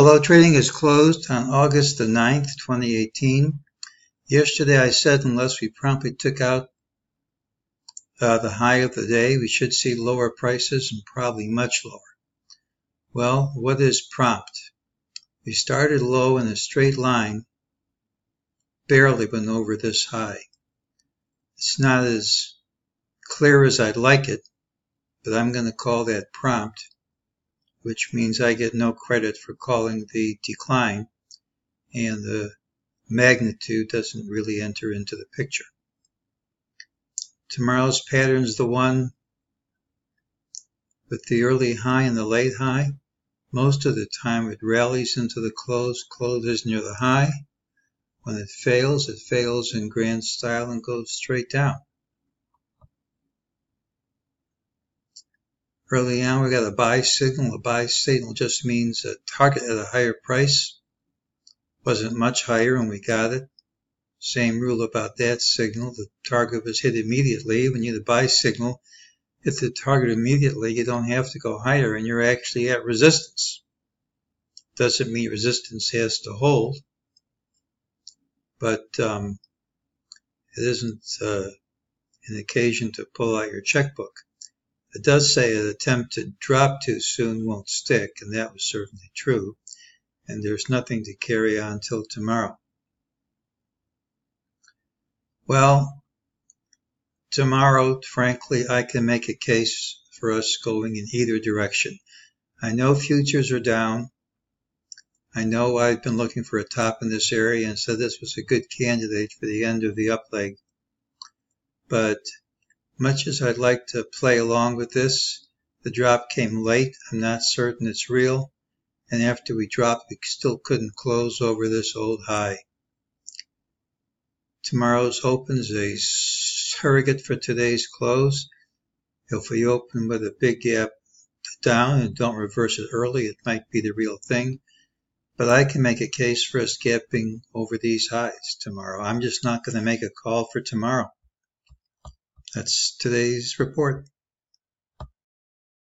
Hello, trading is closed on August the 9th, 2018. Yesterday I said unless we promptly took out the high of the day, we should see lower prices and probably much lower. Well, what is prompt? We started low in a straight line, barely went over this high. It's not as clear as I'd like it, but I'm going to call that prompt, which means I get no credit for calling the decline, and the magnitude doesn't really enter into the picture. Tomorrow's pattern is the one with the early high and the late high. Most of the time it rallies into the close, closes near the high. When it fails in grand style and goes straight down. Early on we got a buy signal. A buy signal just means a target at a higher price. Wasn't much higher and we got it. Same rule about that signal. The target was hit immediately. When you get a buy signal, hit the target immediately. You don't have to go higher and you're actually at resistance. Doesn't mean resistance has to hold, but it isn't an occasion to pull out your checkbook. It does say an attempt to drop too soon won't stick, and that was certainly true. And there's nothing to carry on till tomorrow. Well, tomorrow, frankly, I can make a case for us going in either direction. I know futures are down. I know I've been looking for a top in this area and said this was a good candidate for the end of the up leg. But much as I'd like to play along with this, the drop came late. I'm not certain it's real. And after we dropped, we still couldn't close over this old high. Tomorrow's open is a surrogate for today's close. If we open with a big gap down and don't reverse it early, it might be the real thing. But I can make a case for us gapping over these highs tomorrow. I'm just not going to make a call for tomorrow. That's today's report.